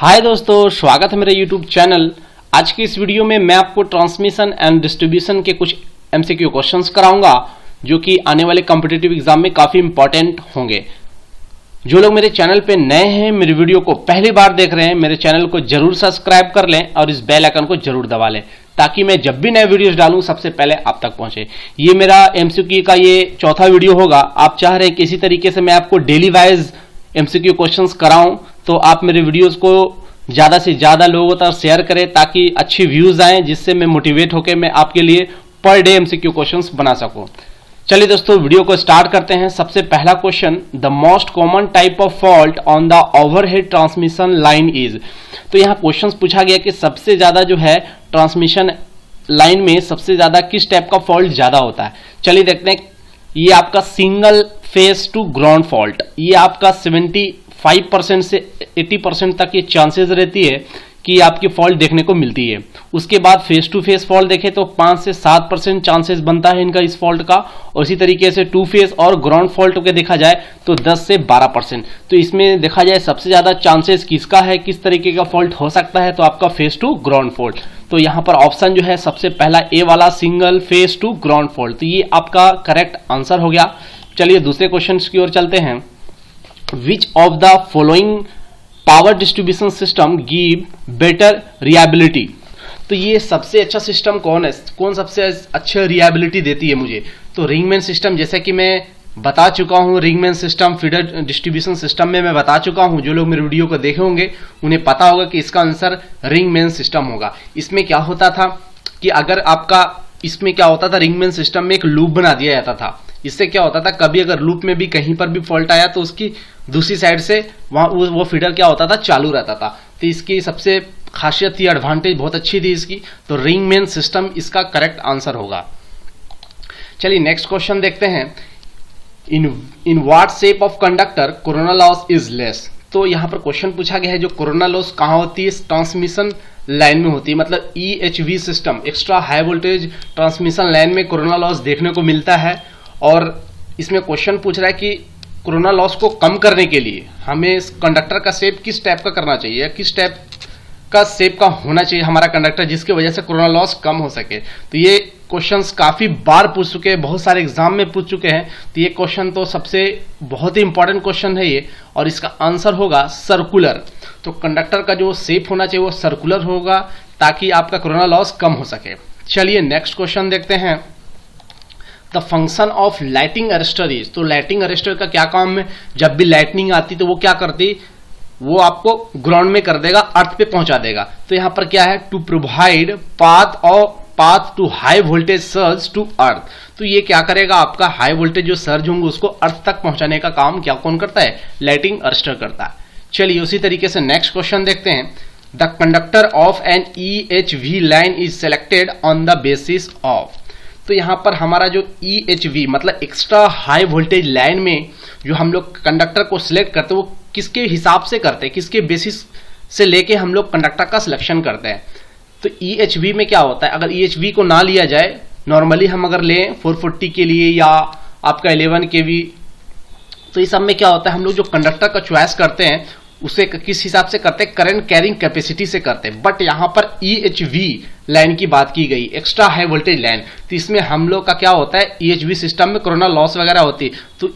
हाय दोस्तों, स्वागत है मेरे यूट्यूब चैनल। आज की इस वीडियो में मैं आपको ट्रांसमिशन एंड डिस्ट्रीब्यूशन के कुछ एमसीक्यू क्वेश्चंस कराऊंगा जो कि आने वाले कॉम्पिटिटिव एग्जाम में काफ़ी इंपॉर्टेंट होंगे। जो लोग मेरे चैनल पे नए हैं, मेरे वीडियो को पहली बार देख रहे हैं, मेरे चैनल को जरूर सब्सक्राइब कर लें और इस बेल आइकन को जरूर दबा लें ताकि मैं जब भी नए वीडियोस डालूं सबसे पहले आप तक पहुंचे। ये मेरा एमसीक्यू का ये चौथा वीडियो होगा। आप चाह रहे हैं कि इसी तरीके से मैं आपको डेली वाइज एमसीक्यू क्वेश्चंस कराऊं, तो आप मेरे वीडियोस को ज़्यादा से ज़्यादा लोगों तक शेयर करें ताकि अच्छी व्यूज़ आएँ, जिससे मैं मोटिवेट होकर मैं आपके लिए पर डे एमसीक्यू क्वेश्चंस बना सकूं। चलिए दोस्तों, वीडियो को स्टार्ट करते हैं। सबसे पहला question, the most common type of fault on the overhead transmission line is. तो यहाँ क्वेश्चन पूछा गया कि सबसे ज़्यादा जो है ट्रांसमिशन लाइन में सबसे ज़्यादा किस टाइप का फॉल्ट ज़्यादा होता है। चलिए देखते हैं। ये आपका single phase to ground fault, ये आपका 75% से 80% तक ये चांसेस रहती है कि आपकी फॉल्ट देखने को मिलती है। उसके बाद फेस टू फेस फॉल्ट देखें तो 5 से 7% चांसेस बनता है इनका इस फॉल्ट का, और इसी तरीके से टू फेस और ग्राउंड फॉल्ट के देखा जाए तो 10 से 12%। तो इसमें देखा जाए सबसे ज़्यादा चांसेस किसका है, किस तरीके का फॉल्ट हो सकता है, तो आपका फेस टू ग्राउंड फॉल्ट। तो यहाँ पर ऑप्शन जो है सबसे पहला ए वाला single phase to ground fault, तो ये आपका करेक्ट आंसर हो गया। चलिए दूसरे क्वेश्चन की ओर चलते हैं। विच of the following power distribution system give better reliability. तो ये सबसे अच्छा सिस्टम कौन है, कौन सबसे अच्छा रिलायबिलिटी देती है मुझे। तो रिंगमैन सिस्टम, जैसे कि मैं बता चुका हूँ, रिंगमैन सिस्टम फीडर डिस्ट्रीब्यूशन सिस्टम में मैं बता चुका हूँ। जो लोग मेरे वीडियो को देखे होंगे उन्हें पता होगा कि इसका आंसर रिंगमैन सिस्टम होगा। इसमें क्या होता था कि अगर आपका इसमें क्या होता था, रिंगमैन सिस्टम में एक लूप बना दिया जाता था। इससे क्या होता था, कभी अगर लूप में भी कहीं पर भी फॉल्ट आया तो उसकी दूसरी साइड से वहाँ वो फीडर क्या होता था, चालू रहता था। तो इसकी सबसे खासियत थी, एडवांटेज बहुत अच्छी थी इसकी। तो रिंगमैन सिस्टम इसका करेक्ट आंसर होगा। चलिए नेक्स्ट क्वेश्चन देखते हैं। In what shape of conductor corona loss is less. तो यहाँ पर क्वेश्चन पूछा गया है जो कोरोना लॉस कहाँ होती है, ट्रांसमिशन लाइन में होती है। मतलब EHV system, extra high voltage transmission line में कोरोना लॉस देखने को मिलता है। और इसमें क्वेश्चन पूछ रहा है कि कोरोना लॉस को कम करने के लिए हमें कंडक्टर का शेप किस टाइप का करना चाहिए, या किस टाइप का शेप का होना चाहिए हमारा कंडक्टर, जिसकी वजह से कोरोना लॉस कम हो सके। तो ये क्वेश्चंस काफी बार पूछ चुके हैं, बहुत सारे एग्जाम में पूछ चुके हैं। तो ये क्वेश्चन तो सबसे बहुत ही इंपॉर्टेंट क्वेश्चन है ये, और इसका आंसर होगा सर्कुलर। तो कंडक्टर का जो शेप होना चाहिए वो सर्कुलर होगा ताकि आपका कोरोना लॉस कम हो सके। चलिए नेक्स्ट क्वेश्चन देखते हैं। The function of lighting arrester is. तो लाइटिंग अरेस्टर का क्या काम है, जब भी लाइटनिंग आती तो वो क्या करती, वो आपको ग्राउंड में कर देगा, अर्थ पे पहुंचा देगा। तो यहाँ पर क्या है, to provide path to high voltage surge to earth. तो ये क्या करेगा, आपका हाई वोल्टेज जो सर्ज होंगे उसको अर्थ तक पहुंचाने का काम क्या कौन करता है, लाइटिंग अरेस्टर करता है। चलिए उसी तरीके से नेक्स्ट क्वेश्चन देखते हैं। The conductor of an EHV line is selected on the basis of. तो यहाँ पर हमारा जो EHV मतलब एक्स्ट्रा हाई वोल्टेज लाइन में जो हम लोग कंडक्टर को सिलेक्ट करते हैं वो किसके हिसाब से करते हैं, किसके बेसिस से लेके हम लोग कंडक्टर का सिलेक्शन करते हैं। तो EHV में क्या होता है, अगर EHV को ना लिया जाए, नॉर्मली हम अगर लें 440 के लिए या आपका 11 kV, तो इस सब में क्या होता है, हम लोग जो कंडक्टर का चॉइस करते हैं उसे किस हिसाब से करते हैं, करंट कैरिंग कैपेसिटी से करते हैं। बट यहाँ पर EHV लाइन की बात की गई, एक्स्ट्रा हाई वोल्टेज लाइन, तो इसमें हम लोग का क्या होता है, EHV सिस्टम में कोरोना लॉस वगैरह होती है। तो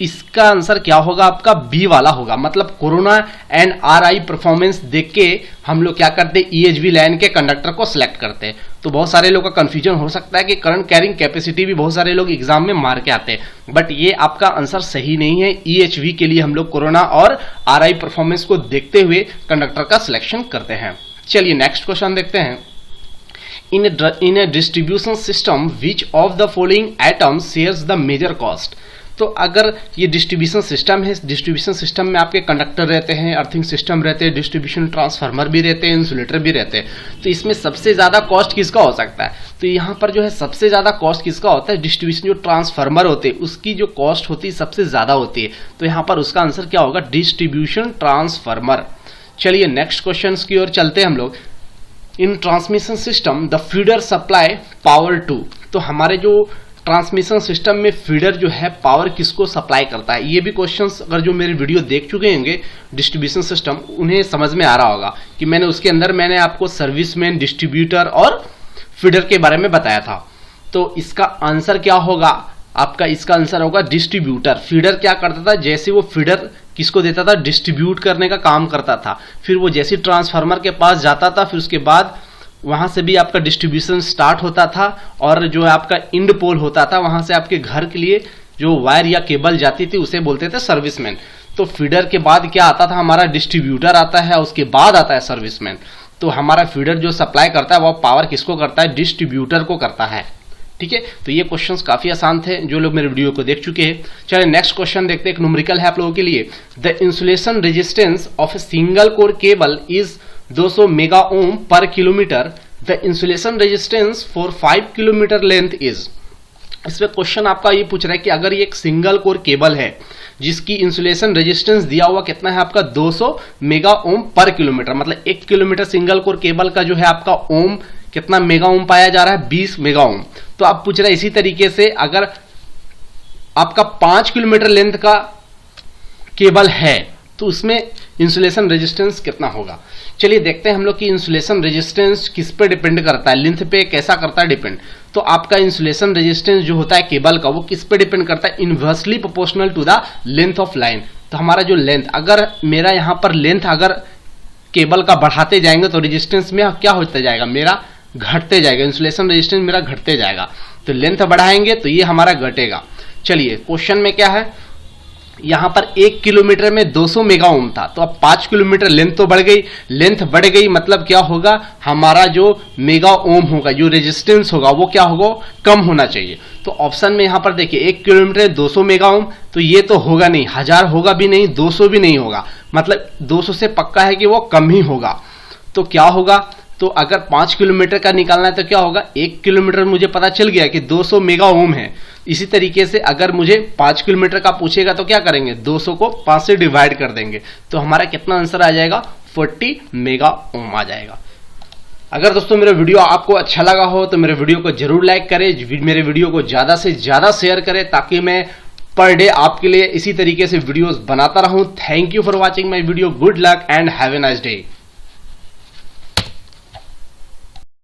इसका आंसर क्या होगा, आपका बी वाला होगा। मतलब कोरोना एंड RI परफॉर्मेंस देख के हम लोग क्या करते हैं, EHV लाइन के कंडक्टर को सिलेक्ट करते हैं। तो बहुत सारे लोग का कंफ्यूजन हो सकता है कि करंट कैरिंग कैपेसिटी भी बहुत सारे लोग एग्जाम में मार के आते हैं, बट ये आपका आंसर सही नहीं है। EHV के लिए हम लोग कोरोना और RI परफॉर्मेंस को देखते हुए कंडक्टर का सिलेक्शन करते हैं। चलिए नेक्स्ट क्वेश्चन देखते हैं। In a distribution system which of the following items shares the major cost. तो अगर ये डिस्ट्रीब्यूशन सिस्टम है, डिस्ट्रीब्यूशन सिस्टम में आपके कंडक्टर रहते हैं, अर्थिंग सिस्टम रहते हैं, डिस्ट्रीब्यूशन ट्रांसफार्मर भी रहते हैं, इंसुलेटर भी रहते हैं। तो इसमें सबसे ज्यादा कॉस्ट किसका हो सकता है, तो यहाँ पर जो है सबसे ज्यादा कॉस्ट किसका होता है, डिस्ट्रीब्यूशन जो ट्रांसफार्मर होते हैं उसकी जो कॉस्ट होती है सबसे ज्यादा होती है। तो यहाँ पर उसका आंसर क्या होगा, डिस्ट्रीब्यूशन ट्रांसफार्मर। चलिए नेक्स्ट क्वेश्चन की ओर चलते हैं हम लोग। In transmission system the feeder supply power to. तो हमारे जो ट्रांसमिशन सिस्टम में फीडर जो है पावर किसको सप्लाई करता है। ये भी क्वेश्चंस अगर जो मेरे वीडियो देख चुके होंगे डिस्ट्रीब्यूशन सिस्टम, उन्हें समझ में आ रहा होगा कि मैंने उसके अंदर मैंने आपको सर्विसमैन, डिस्ट्रीब्यूटर और फीडर के बारे में बताया था। तो इसका आंसर क्या होगा आपका, इसका आंसर होगा डिस्ट्रीब्यूटर। फीडर क्या करता था, जैसे वो फीडर किसको देता था, डिस्ट्रीब्यूट करने का काम करता था। फिर वो जैसे ट्रांसफार्मर के पास जाता था, फिर उसके बाद वहां से भी आपका डिस्ट्रीब्यूशन स्टार्ट होता था और जो आपका इंड पोल होता था वहां से आपके घर के लिए जो वायर या केबल जाती थी उसे बोलते थे सर्विसमैन। तो फीडर के बाद क्या आता था, हमारा डिस्ट्रीब्यूटर आता है, उसके बाद आता है सर्विसमैन। तो हमारा फीडर जो सप्लाई करता है वो पावर किसको करता है, डिस्ट्रीब्यूटर को करता है। ठीक है, तो ये क्वेश्चंस काफी आसान थे जो लोग मेरे वीडियो को देख चुके हैं। चलिए नेक्स्ट क्वेश्चन देखते हैं, एक न्यूमेरिकल है आप लोगों के लिए। The insulation resistance of a single core cable is 200 mega ohm per kilometre. The insulation resistance for 5 kilometre length is. इसमें क्वेश्चन आपका ये पूछ रहा है कि अगर ये एक सिंगल कोर केबल है जिसकी इंसुलेशन रेजिस्टेंस दिया हुआ कितना है आपका 200 मेगा ओम पर किलोमीटर, मतलब 1 किलोमीटर सिंगल कोर केबल का जो है आपका ओम कितना मेगा ओम पाया जा रहा है, 20 मेगा ओम। तो आप पूछ रहे हैं इसी तरीके से अगर आपका 5 किलोमीटर लेंथ का केबल है तो उसमें इंसुलेशन रेजिस्टेंस कितना होगा। चलिए देखते हैं हम लोग कि इंसुलेशन रेजिस्टेंस किस पे डिपेंड करता है, लेंथ पे कैसा करता है डिपेंड। तो आपका इंसुलेशन रेजिस्टेंस जो होता है केबल का वो किस पे डिपेंड करता है, inversely proportional to the length of line. तो हमारा जो लेंथ, अगर मेरा यहां पर लेंथ अगर केबल का बढ़ाते जाएंगे तो रेजिस्टेंस में क्या होता जाएगा, मेरा घटते जाएगा, इंसुलेशन रेजिस्टेंस मेरा घटते जाएगा। तो लेंथ बढ़ाएंगे तो ये हमारा घटेगा। चलिए क्वेश्चन में क्या है, यहां पर 1 किलोमीटर में 200 मेगा ओम था, तो अब 5 किलोमीटर लेंथ तो बढ़ गई, लेंथ बढ़ गई मतलब क्या होगा, हमारा जो मेगा ओम होगा, जो रेजिस्टेंस होगा वो क्या होगा, कम होना चाहिए। तो ऑप्शन में यहां पर देखिए 1 किलोमीटर 200 मेगा ओम, तो ये तो होगा नहीं, 1000 होगा भी नहीं, 200 भी नहीं होगा, मतलब 200 से पक्का है कि वो कम ही होगा। तो क्या होगा, तो अगर 5 किलोमीटर का निकालना है तो क्या होगा, 1 किलोमीटर मुझे पता चल गया कि 200 मेगा ओम है। इसी तरीके से अगर मुझे 5 किलोमीटर का पूछेगा तो क्या करेंगे, 200 को 5 से डिवाइड कर देंगे, तो हमारा कितना आंसर आ जाएगा, 40 मेगा ओम आ जाएगा। अगर दोस्तों मेरा वीडियो आपको अच्छा लगा हो तो मेरे वीडियो को जरूर लाइक करें, मेरे वीडियो को ज्यादा से ज्यादा शेयर करें ताकि मैं पर डे आपके लिए इसी तरीके से वीडियोस बनाता रहूं। Thank you for watching my video, good luck and have a nice day.